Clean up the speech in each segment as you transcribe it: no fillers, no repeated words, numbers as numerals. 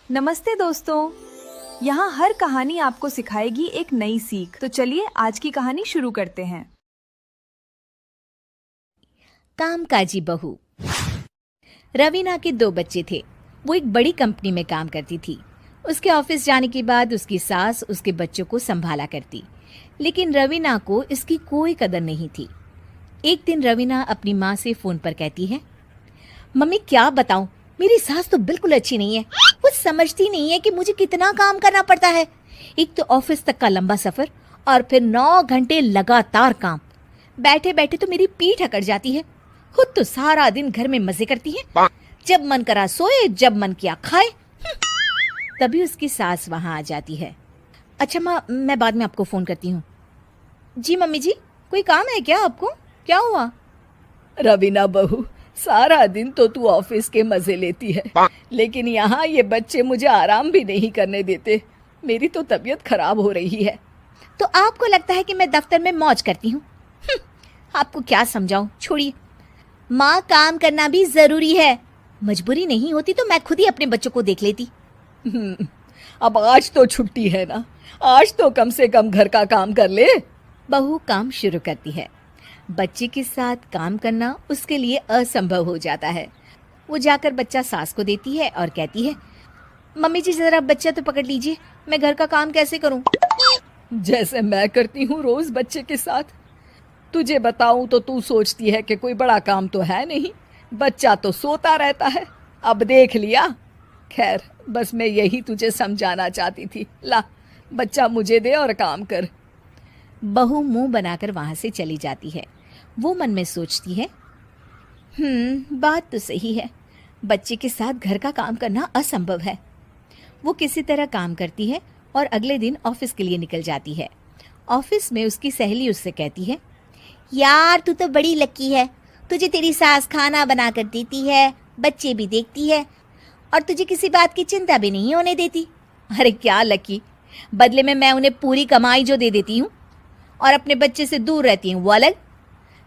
नमस्ते दोस्तों। यहाँ हर कहानी आपको सिखाएगी एक नई सीख। तो चलिए आज की कहानी शुरू करते हैं। कामकाजी बहू। रवीना के 2 बच्चे थे। वो एक बड़ी कंपनी में काम करती थी। उसके ऑफिस जाने के बाद उसकी सास उसके बच्चों को संभाला करती, लेकिन रवीना को इसकी कोई कदर नहीं थी। एक दिन रवीना अपनी माँ से फोन पर कहती है, मम्मी क्या बताऊं, मेरी सास तो बिल्कुल अच्छी नहीं है। वो समझती नहीं है कि मुझे कितना काम करना पड़ता है। एक तो ऑफिस तक का लंबा सफर और फिर 9 घंटे लगातार काम। बैठे बैठे तो मेरी पीठ अकड़ जाती है। खुद तो सारा दिन घर में मजे करती है, जब मन करा सोए, जब मन किया खाए। तभी उसकी सास वहां आ जाती है। अच्छा माँ, मैं बाद में आपको फोन करती हूँ। जी मम्मी जी, कोई काम है क्या आपको? क्या हुआ? रवीना बहू, सारा दिन तो तू ऑफिस के मजे लेती है, लेकिन यहाँ ये बच्चे मुझे आराम भी नहीं करने देते। मेरी तो तबीयत खराब हो रही है। तो आपको लगता है कि मैं दफ्तर में मौज करती हूँ? आपको क्या समझाऊं, छोड़िए। माँ, काम करना भी जरूरी है। मजबूरी नहीं होती तो मैं खुद ही अपने बच्चों को देख लेती। अब आज तो छुट्टी है ना, आज तो कम से कम घर का काम कर ले। बहू काम शुरू करती है। बच्चे के साथ काम करना उसके लिए असंभव हो जाता है। वो जाकर बच्चा सास को देती है और कहती है, मम्मी जी जरा बच्चा तो पकड़ लीजिए, मैं घर का काम कैसे करूं? जैसे मैं करती हूँ रोज बच्चे के साथ। तुझे बताऊं तो तू सोचती है कि कोई बड़ा काम तो है नहीं, बच्चा तो सोता रहता है। अब देख लिया। खैर, बस मैं यही तुझे समझाना चाहती थी। ला, बच्चा मुझे दे और काम कर। बहू मुंह बनाकर वहां से चली जाती है। वो मन में सोचती है, बात तो सही है, बच्चे के साथ घर का काम करना असंभव है। वो किसी तरह काम करती है और अगले दिन ऑफिस के लिए निकल जाती है। ऑफिस में उसकी सहेली उससे कहती है, यार तू तो बड़ी लकी है, तुझे तेरी सास खाना बना कर देती है, बच्चे भी देखती है और तुझे किसी बात की चिंता भी नहीं होने देती। अरे क्या लकी, बदले में मैं उन्हें पूरी कमाई जो दे देती हूँ और अपने बच्चे से दूर रहती हूँ वो अलग।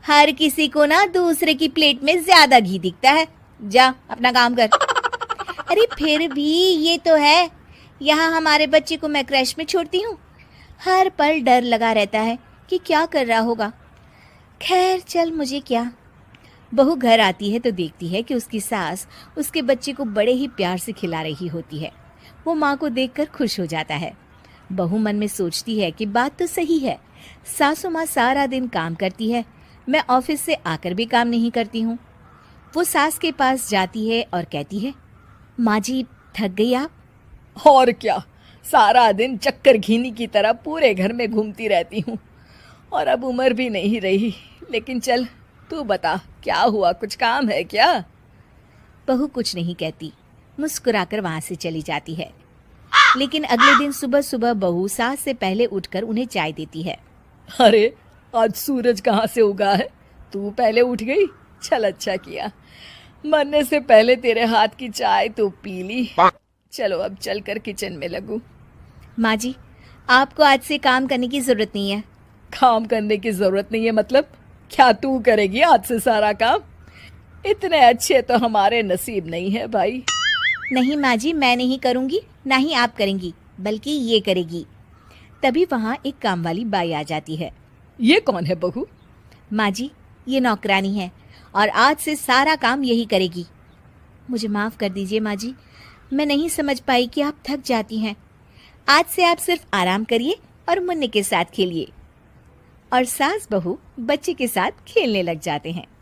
हर किसी को ना दूसरे की प्लेट में ज्यादा घी दिखता है। जा अपना काम कर। अरे फिर भी ये तो है, यहाँ हमारे बच्चे को मैं क्रैश में छोड़ती हूँ, हर पल डर लगा रहता है कि क्या कर रहा होगा। खैर चल, मुझे क्या। बहू घर आती है तो देखती है कि उसकी सास उसके बच्चे को बड़े ही प्यार से खिला रही होती है। वो माँ को देखकर खुश हो जाता है। बहू मन में सोचती है कि बात तो सही है, सासू माँ सारा दिन काम करती है, मैं ऑफिस से आकर भी काम नहीं करती हूँ। वो सास के पास जाती है और कहती है, माँ जी थक गई आप? और क्या, सारा दिन चक्कर घीनी की तरह पूरे घर में घूमती रहती हूँ और अब उम्र भी नहीं रही। लेकिन चल तू बता, क्या हुआ, कुछ काम है क्या? बहू कुछ नहीं कहती, मुस्कुराकर वहां से चली जाती है। लेकिन अगले दिन सुबह सुबह बहू सास से पहले उठकर उन्हें चाय देती है। अरे आज सूरज कहाँ से उगा है, तू पहले उठ गई। चल अच्छा किया, मरने से पहले तेरे हाथ की चाय तो पी ली। चलो अब चलकर किचन में लगूं। माँ जी, आपको आज से काम करने की जरूरत नहीं है। काम करने की जरूरत नहीं है मतलब? क्या तू करेगी आज से सारा काम? इतने अच्छे तो हमारे नसीब नहीं है भाई। नहीं माँ जी, मैं नहीं करूँगी, ना ही आप करेंगी, बल्कि ये करेगी। तभी वहाँ एक काम वाली बाई आ जाती है। ये कौन है बहू? माँ जी, ये नौकरानी है और आज से सारा काम यही करेगी। मुझे माफ़ कर दीजिए माँ जी, मैं नहीं समझ पाई कि आप थक जाती हैं। आज से आप सिर्फ आराम करिए और मुन्ने के साथ खेलिए। और सास बहू बच्चे के साथ खेलने लग जाते हैं।